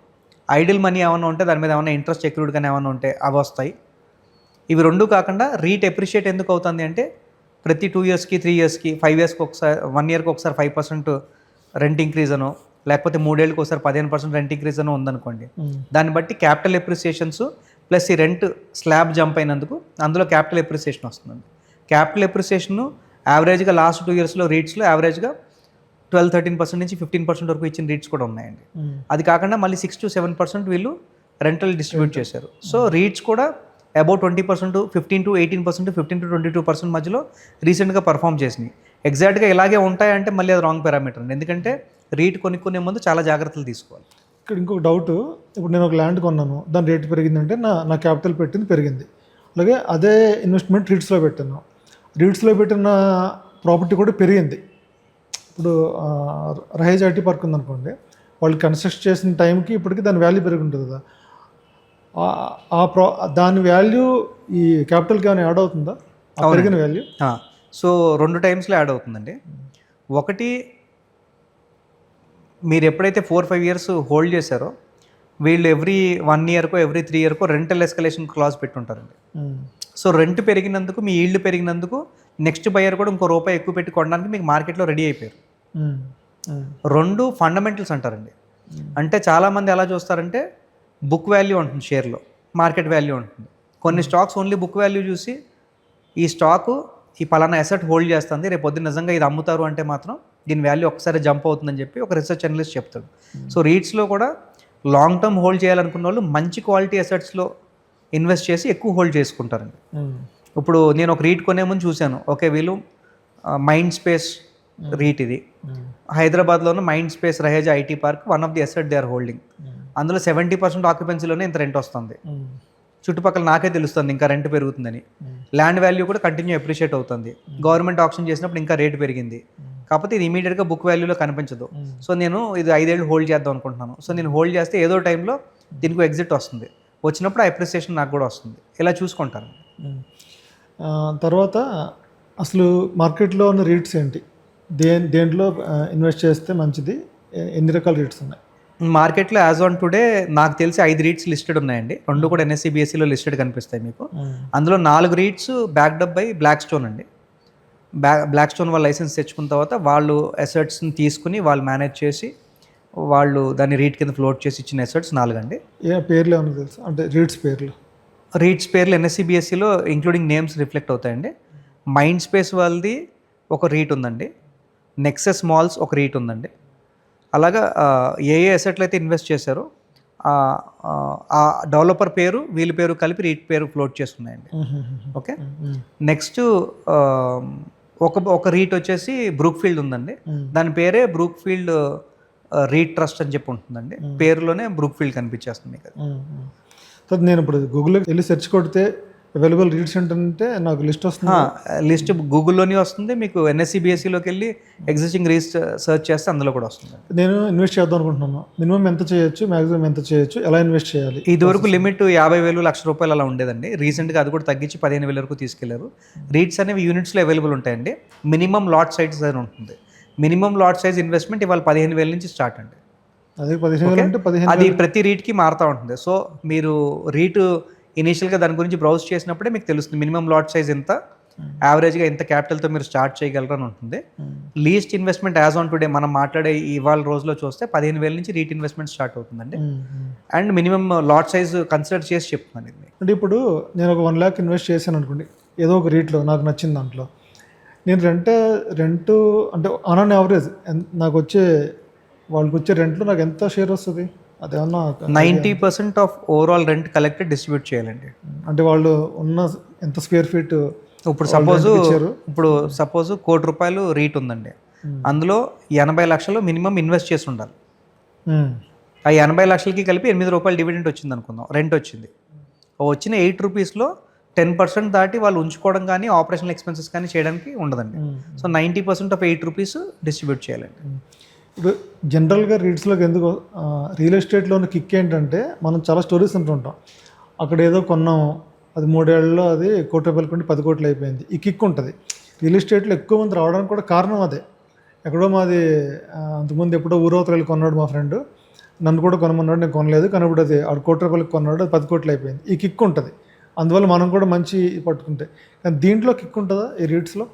ఐడిల్ మనీ ఏమైనా ఉంటే దాని మీద ఏమైనా ఇంట్రెస్ట్ ఎక్రూడ్ కానీ ఏమైనా ఉంటే అవి వస్తాయి. ఇవి రెండు కాకుండా రీట్ ఎప్రిషియేట్ ఎందుకు అవుతుంది అంటే ప్రతి 2 yearsకి 3 yearsకి 5 yearsకి ఒకసారి 1 yearకి ఒకసారి 5% రెంట్ ఇంక్రీజ్ అనో, లేకపోతే 3 ఏళ్ళకి ఒకసారి 15% రెంట్ ఇంక్రీజ్ అనో ఉందనుకోండి, దాన్ని బట్టి క్యాపిటల్ ఎప్రిసియేషన్స్ ప్లస్ ఈ రెంట్ స్లాబ్ జంప్ అయినందుకు అందులో క్యాపిటల్ ఎప్రిసియేషన్ వస్తుందండి. క్యాపిటల్ ఎప్రిసియేషన్ యావరేజ్గా లాస్ట్ 2 yearsలో రీట్స్లో యావరేజ్గా 12-13% నుంచి 15% వరకు ఇచ్చిన రీట్స్ కూడా ఉన్నాయండి. అది కాకుండా మళ్ళీ 6-7% వీళ్ళు రెంటల్ డిస్ట్రిబ్యూట్ చేశారు. సో రీట్స్ కూడా అబౌట్ 20%, 15-18%, 15-22% మధ్యలో రీసెంట్గా పర్ఫామ్ చేసినాయి. ఎగ్జాక్ట్గా ఇలాగే ఉంటాయంటే మళ్ళీ అది రాంగ్ పారామీటర్ అండి, ఎందుకంటే రీట్ కొనుక్కునే ముందు చాలా జాగ్రత్తలు తీసుకోవాలి. ఇక్కడ ఇంకొక డౌట్, ఇప్పుడు నేను ఒక ల్యాండ్ కొన్నాను, దాని రేట్ పెరిగిందంటే నా క్యాపిటల్ పెట్టింది పెరిగింది. అలాగే అదే ఇన్వెస్ట్మెంట్ రీట్స్లో పెట్టాను, రీట్స్లో పెట్టిన ప్రాపర్టీ కూడా పెరిగింది. ఇప్పుడు రహేజ్ ఐటీ పార్క్ ఉందనుకోండి, వాళ్ళు కన్స్ట్రక్ట్ చేసిన టైంకి ఇప్పటికి దాని వాల్యూ పెరిగి ఉంటుంది కదా, దాని వాల్యూ ఈ క్యాపిటల్కి ఏమైనా యాడ్ అవుతుందా పెరిగిన వాల్యూ? సో 2 టైమ్స్లో యాడ్ అవుతుందండి. ఒకటి, మీరు ఎప్పుడైతే 4-5 years హోల్డ్ చేశారో వీళ్ళు ఎవ్రీ 1 yearకో ఎవ్రీ 3 yearకో రెంటల్ ఎస్కలేషన్ క్లాజ్ పెట్టుంటారండి. సో రెంట్ పెరిగినందుకు మీ ఈల్డ్ పెరిగినందుకు నెక్స్ట్ బయర్ కూడా ఇంకో రూపాయి ఎక్కువ పెట్టి కొనడానికి మీకు మార్కెట్లో రెడీ అయిపోయారు. 2 ఫండమెంటల్స్ అంటారండి. అంటే చాలామంది ఎలా చూస్తారంటే బుక్ వాల్యూ ఉంటుంది షేర్లో, మార్కెట్ వాల్యూ ఉంటుంది. కొన్ని స్టాక్స్ ఓన్లీ బుక్ వాల్యూ చూసి ఈ స్టాకు ఈ పలానా అసెట్ హోల్డ్ చేస్తుంది, రేపు పొద్దున్న నిజంగా ఇది అమ్ముతారు అంటే మాత్రం దీని వాల్యూ ఒకసారి జంప్ అవుతుందని చెప్పి ఒక రీసెర్చ్ అనలిస్ట్ చెప్తాడు. సో రీట్స్లో కూడా లాంగ్ టర్మ్ హోల్డ్ చేయాలనుకున్న వాళ్ళు మంచి క్వాలిటీ అసెట్స్లో ఇన్వెస్ట్ చేసి ఎక్కువ హోల్డ్ చేసుకుంటారండి. ఇప్పుడు నేను ఒక రీట్ కొనే ముందు చూశాను, ఓకే వీళ్ళు మైండ్ స్పేస్ రీట్ ఇది హైదరాబాద్లో ఉన్న Mindspace Raheja IT park one of the asset they are holding. అందులో 70% ఆక్యుపెన్సీలోనే ఇంత రెంట్ వస్తుంది. చుట్టుపక్కల నాకే తెలుస్తుంది ఇంకా రెంట్ పెరుగుతుందని. ల్యాండ్ వాల్యూ కూడా కంటిన్యూ అప్రిషియేట్ అవుతుంది. గవర్నమెంట్ ఆప్షన్ చేసినప్పుడు ఇంకా రేట్ పెరిగింది. కాకపోతే ఇది ఇమీడియట్గా బుక్ వాల్యూలో కనిపించదు. సో నేను ఇది 5 ఏళ్ళు హోల్డ్ చేద్దాం అనుకుంటున్నాను. సో నేను హోల్డ్ చేస్తే ఏదో టైంలో దీనికి ఎగ్జిట్ వస్తుంది, వచ్చినప్పుడు అప్రిసియేషన్ నాకు కూడా వస్తుంది. ఇలా చూసుకుంటాను. తర్వాత అసలు మార్కెట్లో ఉన్న రీట్స్ ఏంటి, దేంట్లో ఇన్వెస్ట్ చేస్తే మంచిది, ఎన్ని రకాల రీట్స్ ఉన్నాయి మార్కెట్లో యాజ్ ఆన్ టుడే నాకు తెలిసి 5 రీట్స్ లిస్టెడ్ ఉన్నాయండి. 2 కూడా NSE BSEలో లిస్టెడ్ కనిపిస్తాయి మీకు. అందులో 4 REITs backed up by Blackstone అండి. బ్లాక్ స్టోన్ వాళ్ళు లైసెన్స్ తెచ్చుకున్న తర్వాత వాళ్ళు అసెట్స్ని తీసుకుని వాళ్ళు మేనేజ్ చేసి వాళ్ళు దాన్ని రీట్ కింద ఫ్లోట్ చేసి ఇచ్చిన అసెట్స్ 4 అండి. ఏ పేర్లు ఏమన్నా తెలుసు, అంటే రీట్స్ పేర్లు NSE BSEలో ఇంక్లూడింగ్ నేమ్స్ రిఫ్లెక్ట్ అవుతాయండి. మైండ్ స్పేస్ వాళ్ళది ఒక రీట్ ఉందండి, నెక్సెస్ మాల్స్ ఒక రీట్ ఉందండి. అలాగా ఏ అసెట్లు అయితే ఇన్వెస్ట్ చేశారో ఆ డెవలపర్ పేరు వీళ్ళ పేరు కలిపి రీట్ పేరు ఫ్లోట్ చేస్తున్నాయండి. ఓకే, నెక్స్ట్ ఒక రీట్ వచ్చేసి బ్రూక్ఫీల్డ్ ఉందండి. దాని పేరే బ్రూక్ఫీల్డ్ రీట్ ట్రస్ట్ అని చెప్పి ఉంటుందండి. పేరులోనే బ్రూక్ఫీల్డ్ కనిపించేస్తుంది కదా. నేను ఇప్పుడు గూగుల్లోకి వెళ్ళి సెర్చ్ కొడితే అవైలబుల్ రీట్స్ ఏంటంటే నాకు లిస్ట్ వస్తుంది. లిస్ట్ గూగుల్లోనే వస్తుంది మీకు. NSE BSEలోకి వెళ్ళి ఎగ్జిస్టింగ్ రీట్స్ సెర్చ్ చేస్తే అందులో కూడా వస్తుంది. నేను ఇన్వెస్ట్ చేద్దాం అనుకుంటున్నాను, మినిమం ఎంత చేయొచ్చు, మ్యాక్సిమం ఎంత చేయొచ్చు, ఎలా ఇన్వెస్ట్ చేయాలి? ఇదివరకు లిమిట్ 50,000 లక్ష రూపాయలు అలా ఉండేదండి. రీసెంట్గా అది కూడా తగ్గించి 15,000 వరకు తీసుకెళ్లారు. రీట్స్ అనేవి యూనిట్స్లో అవైలబుల్ ఉంటాయండి. మినిమం లాట్ సైజ్ అని ఉంటుంది. మినిమం లాట్ సైజ్ ఇన్వెస్ట్మెంట్ ఇవాళ 15,000 నుంచి స్టార్ట్ అండి. అదే 15,000 అంటే 15,000 అది ప్రతి రీట్కి మారుతూ ఉంటుంది. సో మీరు రీట్ ఇనీషియల్గా దాని గురించి బ్రౌజ్ చేసినప్పుడే మీకు తెలుస్తుంది మినిమం లాట్ సైజ్ ఎంత, యావరేజ్గా ఎంత క్యాపిటల్తో మీరు స్టార్ట్ చేయగలరు అని ఉంటుంది. Least investment as on today మనం మాట్లాడే ఇవాళ రోజులో చూస్తే 15,000 నుంచి రీట్ ఇన్వెస్ట్మెంట్ స్టార్ట్ అవుతుందండి. And minimum lot size consider చేసి చెప్తున్నాను ఇది. అంటే ఇప్పుడు నేను ఒక 1 lakh ఇన్వెస్ట్ చేశాను అనుకోండి ఏదో ఒక రీట్లో, నాకు నచ్చిన దాంట్లో. నేను రెంట్ అంటే ఆన్ యావరేజ్ నాకు వచ్చే వాళ్ళకి వచ్చే రెంట్లో నాకు ఎంత షేర్ వస్తుంది? అదేమన్నా 90% of overall rent collected distribute చేయాలండి. అంటే వాళ్ళు ఉన్న ఎంత స్క్వేర్ ఫీట్? ఇప్పుడు సపోజ్ 1 కోటి రూపాయలు రీట్ ఉందండి. అందులో 80 లక్షలు మినిమం ఇన్వెస్ట్ చేసి ఉండాలి. ఆ 80 లక్షలకి కలిపి 8 రూపాయలు డివిడెంట్ వచ్చింది అనుకుందాం, రెంట్ వచ్చింది. వచ్చిన 8 రూపీస్లో 10% దాటి వాళ్ళు ఉంచుకోవడం కానీ ఆపరేషనల్ ఎక్స్పెన్సెస్ కానీ చేయడానికి ఉండదండి. సో 90% ఆఫ్ 8 రూపీస్ డిస్ట్రిబ్యూట్ చేయాలండి. ఇప్పుడు జనరల్గా రీట్స్లోకి ఎందుకు రియల్ ఎస్టేట్లోని కిక్ ఏంటంటే మనం చాలా స్టోరీస్ ఉంటుంటాం. అక్కడ ఏదో కొన్నాము, అది 3 ఏళ్లలో అది 1 కోటి రూపాయలు కొంటే 10 కోట్లు అయిపోయింది. ఈ కిక్ ఉంటుంది. రియల్ ఎస్టేట్లో ఎక్కువ మంది రావడానికి కూడా కారణం అదే. ఎక్కడో మాది అంతకుముందు ఎప్పుడో ఊరవతలు వెళ్ళి కొన్నాడు మా ఫ్రెండ్, నన్ను కూడా కొనమన్నాడు, నేను కొనలేదు, కానీ ఇప్పుడు అది 1 కోటి రూపాయలకి కొన్నాడు, అది 10 కోట్లు అయిపోయింది. ఈ కిక్ ఉంటుంది. అందువల్ల మనం కూడా మంచి పట్టుకుంటే. కానీ దీంట్లో కిక్ ఉంటుందా ఈ రీట్స్లో?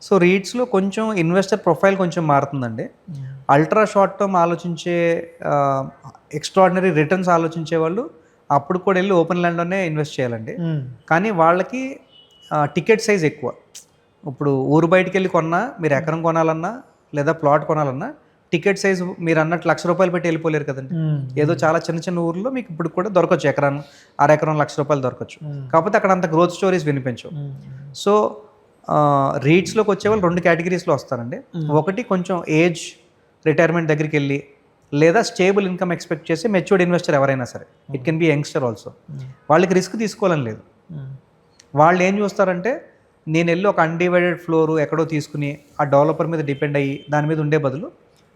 సో రీట్స్లో కొంచెం ఇన్వెస్టర్ ప్రొఫైల్ కొంచెం మారుతుందండి. అల్ట్రా షార్ట్ టర్మ్ ఆలోచించే, ఎక్స్ట్రాడినరీ రిటర్న్స్ ఆలోచించే వాళ్ళు అప్పుడు కూడా వెళ్ళి ఓపెన్ ల్యాండ్లోనే ఇన్వెస్ట్ చేయాలండి. కానీ వాళ్ళకి టికెట్ సైజ్ ఎక్కువ. ఇప్పుడు ఊరు బయటికి వెళ్ళి కొన్నా, మీరు ఎకరం కొనాలన్నా లేదా ప్లాట్ కొనాలన్నా టికెట్ సైజ్ మీరు అన్నట్టు 1,00,000 రూపాయలు పెట్టి వెళ్ళిపోలేరు కదండి. ఏదో చాలా చిన్న చిన్న ఊర్లో మీకు ఇప్పుడు కూడా దొరకచ్చు, ఎకరం 1/2 ఎకరం 1,00,000 రూపాయలు దొరకచ్చు. కాకపోతే అక్కడ అంత గ్రోత్ స్టోరీస్ వినిపించవు. సో రీట్స్లోకి వచ్చే వాళ్ళు 2 కేటగిరీస్లో వస్తారండి. ఒకటి కొంచెం ఏజ్ రిటైర్మెంట్ దగ్గరికి వెళ్ళి, లేదా స్టేబుల్ ఇన్కమ్ ఎక్స్పెక్ట్ చేసి మెచ్యూర్డ్ ఇన్వెస్టర్ ఎవరైనా సరే, it can be youngster also. వాళ్ళకి రిస్క్ తీసుకోవాలని లేదు. వాళ్ళు ఏం చూస్తారంటే, నేను వెళ్ళి ఒక అన్డివైడెడ్ ఫ్లోర్ ఎక్కడో తీసుకుని ఆ డెవలపర్ మీద డిపెండ్ అయ్యి దాని మీద ఉండే బదులు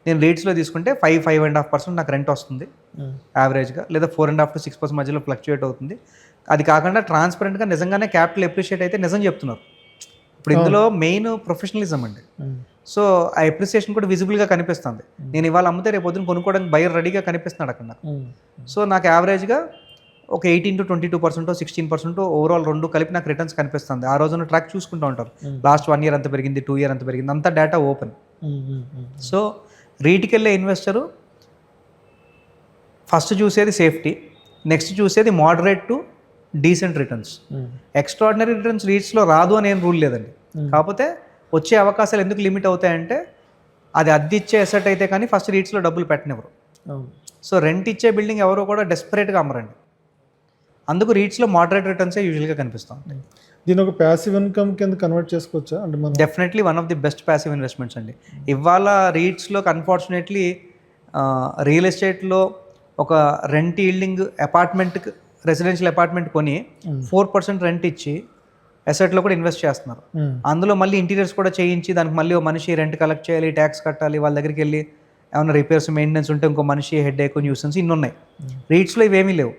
నేను రీట్స్లో తీసుకుంటే 5.5% నాకు రెంట్ వస్తుంది యావరేజ్గా, లేదా 4.5 to 6% మధ్యలో ఫ్లక్చుయేట్ అవుతుంది. అది కాకుండా ట్రాన్స్పరెంట్గా నిజంగానే క్యాపిటల్ అప్రిషియేట్ అయితే నిజం చెప్తున్నారు. ఇప్పుడు ఇందులో మెయిన్ ప్రొఫెషనలిజం అండి. సో ఆ అప్రిసియేషన్ కూడా విజిబుల్గా కనిపిస్తుంది. నేను ఇవాళ అమ్మితే రేపు పొద్దున కొనుక్కోవడానికి బయర్ రెడీగా కనిపిస్తున్నాడు అక్కడ నాకు. సో నాకు యావరేజ్గా ఒక 18 to 22%, 16% ఓవరాల్ 2 కలిపి నాకు రిటర్న్స్ కనిపిస్తుంది. ఆ రోజున ట్రాక్ చూసుకుంటూ ఉంటారు, లాస్ట్ 1 year ఎంత పెరిగింది, 2 year ఎంత పెరిగింది, అంతా డేటా ఓపెన్. సో రీట్కి వెళ్ళే ఇన్వెస్టరు ఫస్ట్ చూసేది సేఫ్టీ, నెక్స్ట్ చూసేది moderate to decent returns. Extraordinary returns రీట్స్లో రాదు అని ఏం రూల్ లేదండి. కాకపోతే వచ్చే అవకాశాలు ఎందుకు లిమిట్ అవుతాయంటే, అది అద్దె ఇచ్చే అసెట్ అయితే కానీ ఫస్ట్ రీట్స్లో డబ్బులు పెట్టనివ్వరు. సో రెంట్ ఇచ్చే బిల్డింగ్ ఎవరో కూడా డెస్పరేట్గా అమ్మరండి. అందుకు రీట్స్లో మోడరేట్ రిటర్న్సే యూజువల్గా కనిపిస్తాం. దీని ఒక ప్యాసివ్ ఇన్కమ్ కింద కన్వర్ట్ చేసుకోవచ్చా? అంటే మనం definitely one of the best passive investments అండి. ఇవాళ రీట్స్లోకి అన్ఫార్చునేట్లీ రియల్ ఎస్టేట్లో ఒక రెంట్ ఈల్డింగ్ అపార్ట్మెంట్కి, రెసిడెన్షియల్ అపార్ట్మెంట్ కొని 4% రెంట్ ఇచ్చి అసెట్లో కూడా ఇన్వెస్ట్ చేస్తున్నారు. అందులో మళ్ళీ ఇంటీరియర్స్ కూడా చేయించి దానికి మళ్ళీ ఓ మనిషి రెంట్ కలెక్ట్ చేయాలి, ట్యాక్స్ కట్టాలి, వాళ్ళ దగ్గరికి వెళ్ళి ఏమైనా రిపేర్స్ మెయింటెనెన్స్ ఉంటే ఇంకో మనిషి హెడ్ ఏకో న్యూసెన్స్ ఇన్ని ఉన్నాయి. రీట్స్లో ఇవేమీ లేవు.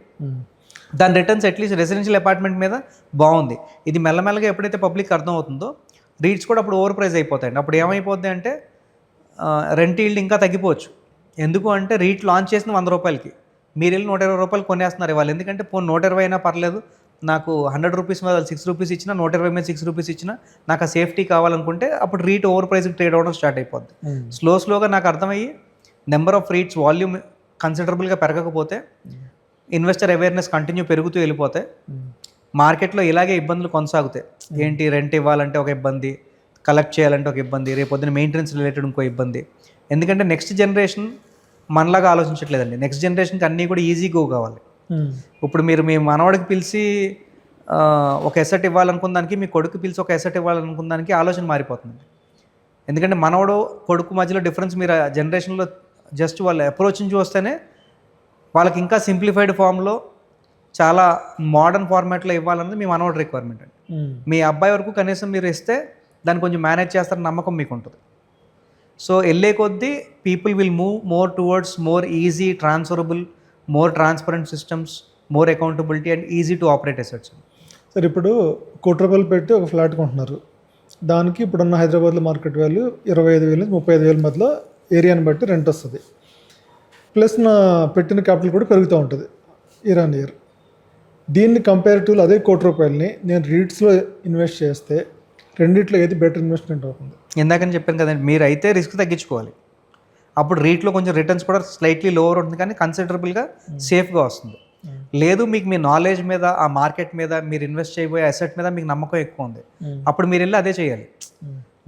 దాని రిటర్న్స్ అట్లీస్ట్ రెసిడెన్షియల్ అపార్ట్మెంట్ మీద బాగుంది. ఇది మెల్లమెల్లగా ఎప్పుడైతే పబ్లిక్ అర్థమవుతుందో రీట్స్ కూడా అప్పుడు ఓవర్ ప్రైస్ అయిపోతాయండి. అప్పుడు ఏమైపోద్ది అంటే రెంట్ ఈల్డ్ ఇంకా తగ్గిపోవచ్చు. ఎందుకు అంటే రీట్ లాంచ్ చేసిన 100 రూపాయలకి మీరు వెళ్ళి 120 రూపాయలు కొనేస్తున్నారు వాళ్ళు. ఎందుకంటే 120 అయినా పర్లేదు, నాకు 100 రూపీస్ మీద 6 రూపీస్ ఇచ్చినా, 120 మీద 6 రూపీస్ ఇచ్చినా నాకు ఆ సేఫ్టీ కావాలనుకుంటే అప్పుడు రీట్ ఓవర్ ప్రైస్కి ట్రేడ్ అవ్వడం స్టార్ట్ అయిపోద్ది. స్లోగా నాకు అర్థమయ్యి నెంబర్ ఆఫ్ రీట్స్ వాల్యూమ్ కన్సిడరబుల్గా పెరగకపోతే, ఇన్వెస్టర్ అవేర్నెస్ కంటిన్యూ పెరుగుతూ వెళ్ళిపోతే మార్కెట్లో ఇలాగే ఇబ్బందులు కొనసాగుతాయి. ఏంటి, రెంట్ ఇవ్వాలంటే ఒక ఇబ్బంది, కలెక్ట్ చేయాలంటే ఒక ఇబ్బంది, రేపొద్దున మెయింటెనెన్స్ రిలేటెడ్ ఇంకో ఇబ్బంది. ఎందుకంటే నెక్స్ట్ జనరేషన్ మనలాగా ఆలోచించట్లేదండి. నెక్స్ట్ జనరేషన్కి అన్నీ కూడా ఈజీ గో కావాలి. ఇప్పుడు మీరు మీ మనవాడికి పిలిచి ఒక ఎసెట్ ఇవ్వాలనుకున్న దానికి, మీ కొడుకు పిలిచి ఒక ఎసెట్ ఇవ్వాలనుకున్న దానికి ఆలోచన మారిపోతుంది. ఎందుకంటే మనవడు కొడుకు మధ్యలో డిఫరెన్స్ మీరు ఆ జనరేషన్లో జస్ట్ వాళ్ళ అప్రోచ్ని చూస్తేనే వాళ్ళకి ఇంకా సింప్లిఫైడ్ ఫామ్లో చాలా మోడర్న్ ఫార్మాట్లో ఇవ్వాలన్నది మీ మనవడి రిక్వైర్మెంట్ అండి. మీ అబ్బాయి వరకు కనీసం మీరు ఇస్తే దాన్ని కొంచెం మేనేజ్ చేస్తారని నమ్మకం మీకు ఉంటుంది. సో వెళ్ళే కొద్దీ people will move more towards more easy, transferable, more transparent systems, more accountability and easy to operate assets. Sir, ఇప్పుడు 1 కోటి రూపాయలు పెట్టి ఒక ఫ్లాట్ కొంటున్నారు. దానికి ఇప్పుడున్న హైదరాబాద్లో మార్కెట్ వాల్యూ 25,000 నుంచి 35,000 మధ్యలో ఏరియాని బట్టి రెంట్ వస్తుంది. ప్లస్ నా పెట్టిన క్యాపిటల్ కూడా పెరుగుతూ ఉంటుంది ఇయర్ ఆన్ ఇయర్. దీన్ని కంపారిటివ్లో అదే 1 కోటి రూపాయలని నేను రీట్స్లో ఇన్వెస్ట్ చేస్తే రెండిట్లో ఏది బెటర్ ఇన్వెస్ట్మెంట్ అవుతుంది? ఇందాకని చెప్పాను కదండి, మీరు అయితే రిస్క్ తగ్గించుకోవాలి. అప్పుడు రీట్లో కొంచెం రిటర్న్స్ కూడా స్లైట్లీ లోవర్ ఉంటుంది, కానీ కన్సిడరబుల్గా సేఫ్గా వస్తుంది. లేదు, మీకు మీ నాలెడ్జ్ మీద, ఆ మార్కెట్ మీద, మీరు ఇన్వెస్ట్ చేయబోయే అసెట్ మీద మీకు నమ్మకం ఎక్కువ ఉంది, అప్పుడు మీరు వెళ్ళి అదే చేయాలి.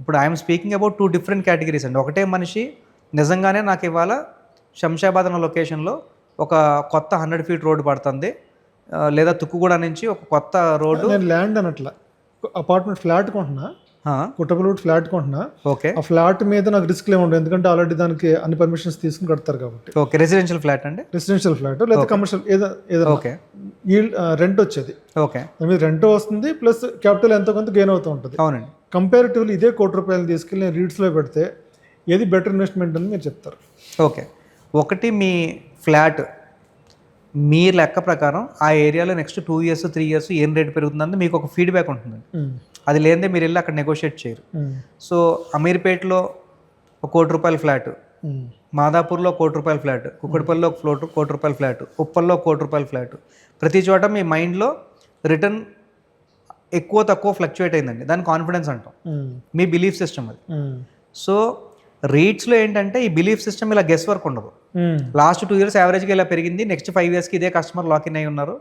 ఇప్పుడు I'm speaking about 2 different categories అండి. ఒకటే మనిషి నిజంగానే నాకు ఇవాళ శంషాబాద్ అన్న లొకేషన్లో ఒక కొత్త 100 ఫీట్ రోడ్డు పడుతుంది, లేదా తుక్కుగూడ నుంచి ఒక కొత్త రోడ్డు. నేను ల్యాండ్ అనట్లా, అపార్ట్మెంట్ ఫ్లాట్ కొంటున్నా, కుట్టపల్లి ఫ్లాట్ కొంటున్నా. ఓకే, ఆ ఫ్లాట్ మీద నాకు రిస్క్ ఉండదు, ఎందుకంటే ఆల్రెడీ దానికి అన్ని పర్మిషన్స్ తీసుకుని కడతారు కాబట్టి. ఓకే, రెసిడెన్షియల్ ఫ్లాట్ అండి, రెసిడెన్షియల్ ఫ్లాట్ లేదా కమర్షియల్ ఏదో. ఓకే, ఈ రెంట్ వచ్చేది. ఓకే, మీద రెంట్ వస్తుంది, ప్లస్ క్యాపిటల్ ఎంతో కొంత గెయిన్ అవుతూ ఉంటుంది. అవునండి. కంపారిటివ్లీ ఇదే 1 కోటి రూపాయలు తీసుకెళ్ళి నేను రీట్స్లో పెడితే ఏది బెటర్ ఇన్వెస్ట్మెంట్ అని మీరు చెప్తారు? ఓకే, ఒకటి మీ ఫ్లాట్ మీ లెక్క ప్రకారం ఆ ఏరియాలో నెక్స్ట్ 2 ఇయర్స్ 3 ఇయర్స్ ఏం రేట్ పెరుగుతుందని మీకు ఒక ఫీడ్బ్యాక్ ఉంటుంది. అది లేదే మీరు వెళ్ళి అక్కడ నెగోషియేట్ చేయరు. సో అమీర్పేటలో 1 కోటి రూపాయల ఫ్లాట్, మాదాపూర్లో 1 కోటి రూపాయల ఫ్లాట్, కుక్కడపల్లిలో 1 కోటి రూపాయల ఫ్లాట్, ఉప్పల్లో 1 కోటి రూపాయల ఫ్లాట్, ప్రతి చోట మీ మైండ్లో రిటర్న్ ఎక్కువ తక్కువ ఫ్లక్చువేట్ అయిందండి. దాన్ని కాన్ఫిడెన్స్ అంటాం, మీ బిలీఫ్ సిస్టమ్ అది. సో రీట్స్లో ఏంటంటే ఈ బిలీఫ్ సిస్టమ్ ఇలా గెస్ వర్క్ ఉండదు. లాస్ట్ 2 ఇయర్స్ యావరేజ్గా ఇలా పెరిగింది, నెక్స్ట్ 5 ఇయర్స్కి ఇదే కస్టమర్ లాకిన్ అయి ఉన్నారు,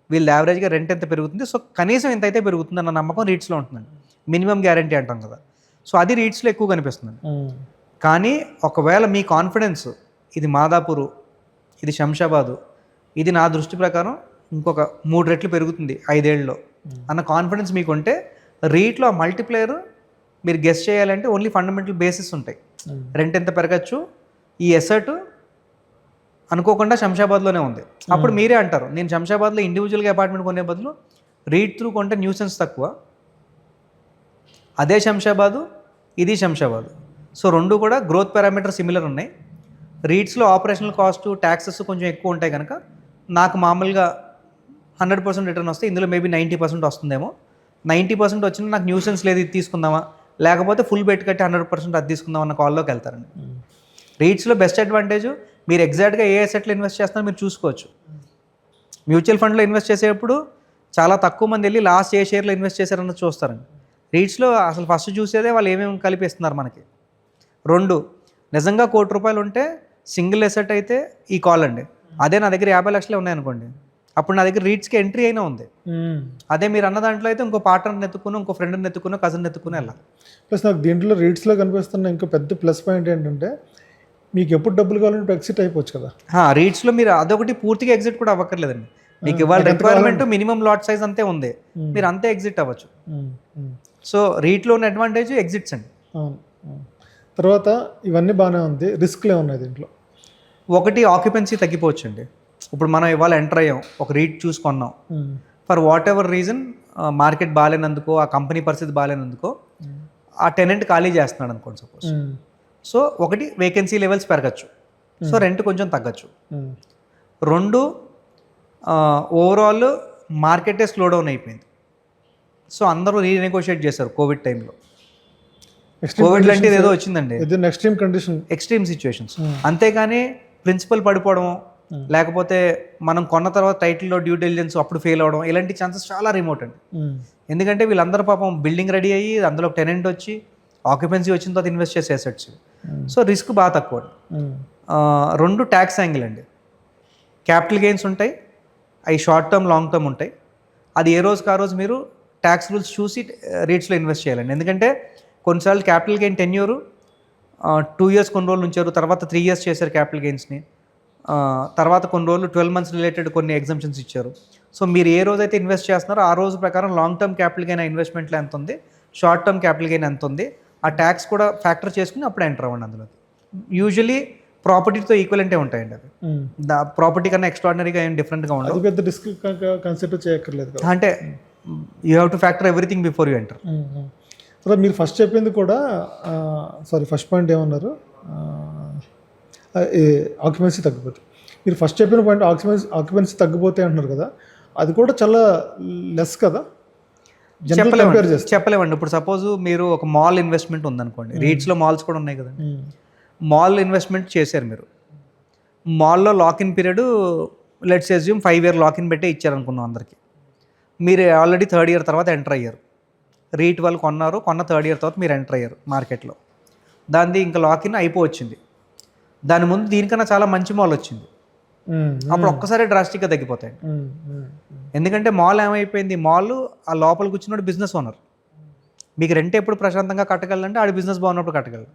వీళ్ళు యావరేజ్గా రెంట్ ఎంత పెరుగుతుంది, సో కనీసం ఎంత అయితే పెరుగుతుంది అన్న నమ్మకం రీట్స్లో ఉంటుందండి. మినిమం గ్యారంటీ అంటాం కదా, సో అది రీట్స్లో ఎక్కువ కనిపిస్తుందండి. కానీ ఒకవేళ మీ కాన్ఫిడెన్స్ ఇది మాదాపూరు, ఇది శంషాబాదు, ఇది నా దృష్టి ప్రకారం ఇంకొక 3 రెట్లు పెరుగుతుంది 5 ఏళ్ళలో అన్న కాన్ఫిడెన్స్ మీకు ఉంటే, రీట్లో ఆ మల్టిప్లేయర్ మీరు గెస్ చేయాలంటే ఓన్లీ ఫండమెంటల్ బేసిస్ ఉంటాయి. రెంట్ ఎంత పెరగచ్చు, ఈ ఎసెట్ అనుకోకుండా శంషాబాద్లోనే ఉంది, అప్పుడు మీరే అంటారు నేను శంషాబాద్లో ఇండివిజువల్గా అపార్ట్మెంట్ కొనే బదులు రీట్ త్రూ కొంటే న్యూసెన్స్ తక్కువ. అదే శంషాబాదు, ఇది శంషాబాదు, సో రెండు కూడా గ్రోత్ పారామీటర్ సిమిలర్ ఉన్నాయి. రీట్స్లో ఆపరేషనల్ కాస్ట్, ట్యాక్సెస్ కొంచెం ఎక్కువ ఉంటాయి కనుక నాకు మామూలుగా 100% రిటర్న్ వస్తే ఇందులో మేబీ 90% వస్తుందేమో. 90% వచ్చినా నాకు న్యూసెన్స్ లేదు, ఇది తీసుకుందామా, లేకపోతే ఫుల్ బెట్ కట్టి 100% అది తీసుకుందాం అన్న కాల్లోకి వెళ్తారండి. రీట్స్లో బెస్ట్ అడ్వాంటేజ్ మీరు ఎగ్జాక్ట్గా ఏ అసెట్లో ఇన్వెస్ట్ చేస్తున్నారో మీరు చూసుకోవచ్చు. మ్యూచువల్ ఫండ్లో ఇన్వెస్ట్ చేసేటప్పుడు చాలా తక్కువ మంది వెళ్ళి లాస్ట్ ఏ షేర్లో ఇన్వెస్ట్ చేశారన్నది చూస్తారండి. రీట్స్లో అసలు ఫస్ట్ చూసేదే వాళ్ళు ఏమేమి కలిపిస్తున్నారు మనకి. 2 నిజంగా 1 కోటి రూపాయలు ఉంటే సింగిల్ అసెట్ అయితే ఈ కాల్ అండి. అదే నా దగ్గర 50 లక్షలే ఉన్నాయనుకోండి, అప్పుడు నా దగ్గర రీట్స్కి ఎంట్రీ అయినా ఉంది. అదే మీరు అన్న దాంట్లో అయితే ఇంకో పార్ట్నర్ని ఎత్తుకుని, ఇంకో ఫ్రెండ్ని ఎత్తుకుని, కజిన్ ఎత్తుకుని వెళ్ళాలి. ప్లస్ నాకు దీంట్లో రీట్స్లో కనిపిస్తున్న ఇంకో పెద్ద ప్లస్ పాయింట్ ఏంటంటే మీకు ఎప్పుడు డబ్బులు కావాలంటే ఎగ్జిట్ అయిపోవచ్చు కదా. రీట్స్లో మీరు అదొకటి పూర్తిగా ఎగ్జిట్ కూడా అవ్వక్కర్లేదండి. మీకు ఇవాళ రిక్వైర్మెంట్ మినిమం లాట్ సైజ్ అంతే ఉంది, మీరు అంతే ఎగ్జిట్ అవ్వచ్చు. సో రీట్లో ఉన్న అడ్వాంటేజ్ ఎగ్జిట్స్ అండి. తర్వాత ఇవన్నీ బాగానే ఉంది, రిస్క్లే ఉన్నాయి దీంట్లో. ఒకటి ఆక్యుపెన్సీ తగ్గిపోవచ్చు అండి. ఇప్పుడు మనం ఇవాళ ఎంటర్ అయ్యాం, ఒక రీట్ చూసుకున్నాం, for whatever reason market బాగాలేనందుకో ఆ కంపెనీ పరిస్థితి బాగాలేనందుకో ఆ టెనెంట్ ఖాళీ చేస్తున్నాడు అనుకోండి సపోజ్. సో ఒకటి వేకెన్సీ లెవెల్స్ పెరగచ్చు, సో రెంట్ కొంచెం తగ్గచ్చు. రెండు ఓవరాల్ మార్కెటే స్లో డౌన్ అయిపోయింది, సో అందరూ రీనెగోషియేట్ చేశారు కోవిడ్ టైంలో. కోవిడ్ లాంటిది ఏదో వచ్చిందండి, ఎక్స్ట్రీమ్ కండిషన్, ఎక్స్ట్రీమ్ సిచ్యువేషన్స్. అంతేగాని ప్రిన్సిపల్ పడిపోవడం, లేకపోతే మనం కొన్న తర్వాత టైటిల్లో డ్యూ డెలిజెన్స్ అప్పుడు ఫెయిల్ అవడం, ఇలాంటి ఛాన్సెస్ చాలా రిమోట్ అండి. ఎందుకంటే వీళ్ళందరూ పాపం బిల్డింగ్ రెడీ అయ్యి అందులో టెనెంట్ వచ్చి ఆక్యుపెన్సీ వచ్చిన తర్వాత ఇన్వెస్ట్ చేసే అసెట్స్, సో రిస్క్ బాగా తక్కువ. రెండు ట్యాక్స్ యాంగిల్ అండి, క్యాపిటల్ గెయిన్స్ ఉంటాయి, అవి షార్ట్ టర్మ్ లాంగ్ టర్మ్ ఉంటాయి. అది ఏ రోజుకి ఆ రోజు మీరు ట్యాక్స్ రూల్స్ చూసి రేట్స్లో ఇన్వెస్ట్ చేయాలండి. ఎందుకంటే కొన్నిసార్లు క్యాపిటల్ గెయిన్ టెన్యూర్ 2 years కొన్ని రోజులు ఉంచారు, తర్వాత 3 years చేశారు క్యాపిటల్ గెయిన్స్ని, తర్వాత కొన్ని రోజులు 12 months రిలేటెడ్ కొన్ని ఎగ్జామ్షన్స్ ఇచ్చారు. సో మీరు ఏ రోజైతే ఇన్వెస్ట్ చేస్తున్నారో ఆ రోజు ప్రకారం లాంగ్ టర్మ్ క్యాపిటల్ గెయిన్ ఇన్వెస్ట్మెంట్లో ఎంత ఉంది, షార్ట్ టర్మ్ క్యాపిటల్ గెయిన్ ఎంత ఉంది, ఆ ట్యాక్స్ కూడా ఫ్యాక్టర్ చేసుకుని అప్పుడు ఎంటర్ అవ్వండి అందులో. యూజువలీ ప్రాపర్టీతో ఈక్వలెంటే ఉంటాయండి అవి, ప్రాపర్టీ కన్నా ఎక్స్ట్రాడినరీగా ఏం డిఫరెంట్గా ఉండదు. పెద్ద రిస్క్ కన్సిడర్ చేయక్కర్లేదు, అంటే you have to factor everything before you enter. So మీరు ఫస్ట్ చెప్పింది కూడా, ఫస్ట్ పాయింట్ ఏమన్నారు, ఆక్యుపెన్సీ తగ్గిపోతే. మీరు ఫస్ట్ చెప్పిన పాయింట్ ఆక్యుపెన్సీ తగ్గిపోతే అంటున్నారు కదా, అది కూడా చాలా లెస్ కదా, చెప్పలేమండి. ఇప్పుడు సపోజ్ మీరు ఒక మాల్ ఇన్వెస్ట్మెంట్ ఉందనుకోండి, రీట్స్లో మాల్స్ కూడా ఉన్నాయి కదండి, మాల్ ఇన్వెస్ట్మెంట్ చేశారు మీరు, మాల్లో lock-in period let's assume 5 year lock-in పెట్టే ఇచ్చారనుకున్నాం అందరికీ. మీరు ఆల్రెడీ 3rd year తర్వాత ఎంటర్ అయ్యారు, రీట్ వాళ్ళు కొన్న 3rd year తర్వాత మీరు ఎంటర్ అయ్యారు మార్కెట్లో, దానిది ఇంకా లాకిన్ అయిపోవచ్చింది. దాని ముందు దీనికన్నా చాలా మంచి మాల్ వచ్చింది, అప్పుడు ఒక్కసారి డ్రాస్టిక్గా తగ్గిపోతాయి. ఎందుకంటే మాల్ ఏమైపోయింది, మాల్ ఆ లోపల కూర్చున్నాడు బిజినెస్ ఓనర్, మీకు రెంట్ ఎప్పుడు ప్రశాంతంగా కట్టగలంటే ఆడి బిజినెస్ బాగున్నప్పుడు కట్టగలరు.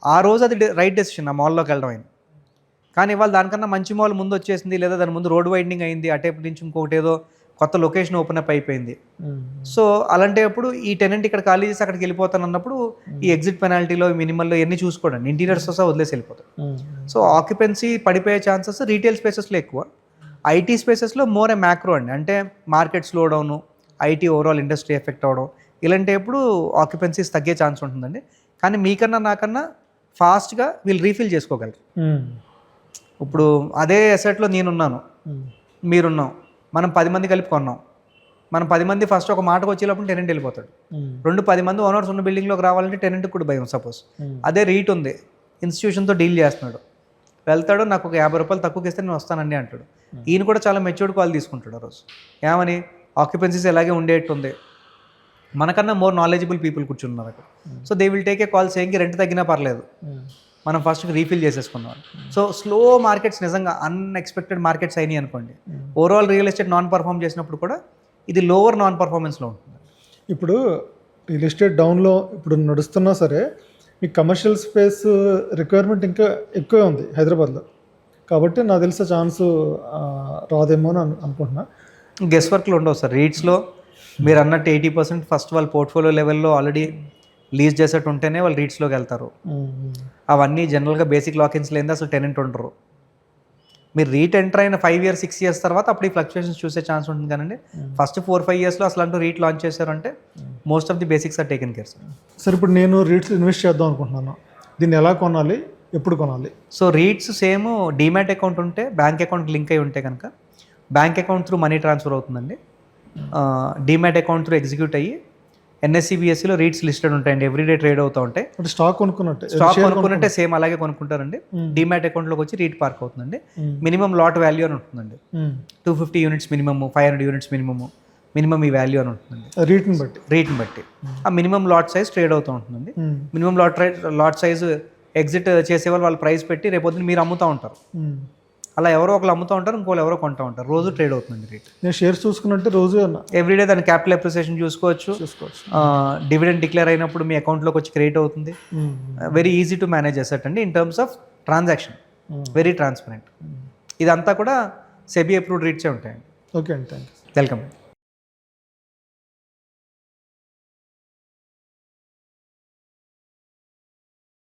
ఆ రోజు అది రైట్ డెసిషన్ ఆ మాల్లోకి వెళ్ళడం అయింది. కానీ ఇవాళ దానికన్నా మంచి మాల్ ముందు వచ్చేసింది, లేదా దాని ముందు రోడ్ వైండింగ్ అయింది, అటేపు నుంచి ఇంకొకటి ఏదో కొత్త లొకేషన్ ఓపెన్ అప్ అయిపోయింది. సో అలాంటప్పుడు ఈ టెనెంట్ ఇక్కడ ఖాళీ చేసి అక్కడికి వెళ్ళిపోతాను అన్నప్పుడు ఈ ఎగ్జిట్ పెనాల్టీలో మినిమల్లో ఇవన్నీ చూసుకోండి, ఇంటీరియర్స్ వస్తే వదిలేసి వెళ్ళిపోతాయి. సో ఆక్యుపెన్సీ పడిపోయే ఛాన్సెస్ రీటైల్ స్పేసెస్లో ఎక్కువ, ఐటీ స్పేసెస్లో మోర్ ఏ మ్యాక్రో అండి, అంటే market slow down, IT overall industry effect అవ్వడం, ఇలాంటప్పుడు ఆక్యుపెన్సీస్ తగ్గే ఛాన్స్ ఉంటుందండి. కానీ మీకన్నా నాకన్నా ఫాస్ట్గా వీళ్ళు రీఫిల్ చేసుకోగలరు. ఇప్పుడు అదే అసెట్లో నేనున్నాను, మీరున్నాం, మనం 10 మంది కలిపి కొన్నాం, మనం 10 మంది ఫస్ట్ ఒక మాటకు వచ్చేటప్పుడు టెనెంట్ వెళ్ళిపోతాడు. 10 మంది ఓనర్స్ ఉన్న బిల్డింగ్లోకి రావాలంటే టెనెంట్కి కూడా భయం. సపోజ్ అదే రీట్ ఉంది, ఇన్స్టిట్యూషన్తో డీల్ చేస్తున్నాడు, వెళ్తాడు, నాకు ఒక 50 రూపాయలు తక్కువకి ఇస్తే నేను వస్తానండి అంటాడు. ఈయన కూడా చాలా మెచ్యూర్డ్ కాల్ తీసుకుంటాడు ఆ రోజు, ఏమని ఆక్యుపెన్సీస్ ఎలాగే ఉండేట్టుంది, మనకన్నా మోర్ నాలెడ్జబుల్ పీపుల్ కూర్చున్నారు అక్కడ. So they will take a call saying rent తగ్గినా పర్లేదు, మనం ఫస్ట్ రీఫిల్ చేసేసుకున్నాం. సో స్లో మార్కెట్స్ నిజంగా అన్ఎక్స్పెక్టెడ్ మార్కెట్స్ అయినాయి అనుకోండి, overall real estate non perform చేసినప్పుడు కూడా ఇది లోవర్ నాన్ పర్ఫార్మెన్స్లో ఉంటుంది. ఇప్పుడు రియల్ ఎస్టేట్ డౌన్లో ఇప్పుడు నడుస్తున్నా సరే మీకు కమర్షియల్ స్పేస్ రిక్వైర్మెంట్ ఇంకా ఎక్కువే ఉంది హైదరాబాద్లో, కాబట్టి నాకు తెలిసే ఛాన్స్ రాదేమో అని అనుకుంటున్నా. గెస్ వర్క్లు ఉండవు సార్ రీట్స్లో, మీరు అన్నట్టు 80% ఫస్ట్ వాళ్ళ పోర్ట్ఫోలియో లెవెల్లో ఆల్రెడీ లీజ్ చేసేట్టు ఉంటేనే వాళ్ళు రీట్స్లోకి వెళ్తారు. అవన్నీ జనరల్గా బేసిక్ లాకిన్స్ లేని అసలు టెనెంట్ ఉండరు. మీరు రీట్ ఎంటర్ అయిన 5 years 6 years తర్వాత అప్పుడు ఈ ఫ్లక్చుయేషన్స్ చూసే ఛాన్స్ ఉంటుంది. కానీ ఫస్ట్ 4-5 yearsలో అసలు అంటూ రీట్ లాంచ్ చేశారంటే most of the basics are taken care. Sir ఇప్పుడు నేను రీట్స్ ఇన్వెస్ట్ చేద్దాం అనుకుంటున్నాను, దీన్ని ఎలా కొనాలి, ఎప్పుడు కొనాలి? So REITs same demat account ఉంటే, బ్యాంక్ అకౌంట్ లింక్ అయి ఉంటే కనుక bank account through money transfer అవుతుందండి. డీమ్యాట్ అకౌంట్ త్రూ ఎగ్జిక్యూట్ అయ్యి NSE BSEలో రీట్స్ లిస్టెడ్ ఉంటాయండి, ఎవ్రీడే ట్రేడ్ అవుతూ ఉంటాయి. స్టాక్ కొనుక్కున్నట్టే సేమ్ అలాగే కొనుక్కుంటారండి. డీమ్యాట్ అకౌంట్లోకి వచ్చి రీట్ పార్క్ అవుతుందండి. మినిమం లాట్ వాల్యూ అని ఉంటుందండి, 250 units మినిమమ్, 500 units మినిమం ఈ వాల్యూ అని ఉంటుందండి. రీట్ని బట్టి ఆ మినిమం లాట్ సైజ్ ట్రేడ్ అవుతూ ఉంటుందండి. మినిమం లాట్ సైజ్ ఎగ్జిట్ చేసేవాళ్ళు వాళ్ళు ప్రైస్ పెట్టి రేపొద్దున మీరు అమ్ముతూ ఉంటారు. అలా ఎవరో ఒకరు అమ్ముతూ ఉంటారు, ఇంకోళ్ళు ఎవరో కొంటూ ఉంటారు. రోజు ట్రేడ్ అవుతుంది రేట్. నేను షేర్స్ చూసుకున్నట్టు రోజు ఎవ్రీడే దాని క్యాపిటల్ అప్రిసియేషన్ చూసుకోవచ్చు. డివిడెండ్ డిక్లేర్ అయినప్పుడు మీ అకౌంట్లోకి వచ్చి క్రియేట్ అవుతుంది. Very easy to manage asset అండి in terms of transaction, very transparent. ఇదంతా కూడా సెబీ అప్రూవ్డ్ రీట్సే ఉంటాయండి. ఓకే అండి, థ్యాంక్ యూ. వెల్కమ్.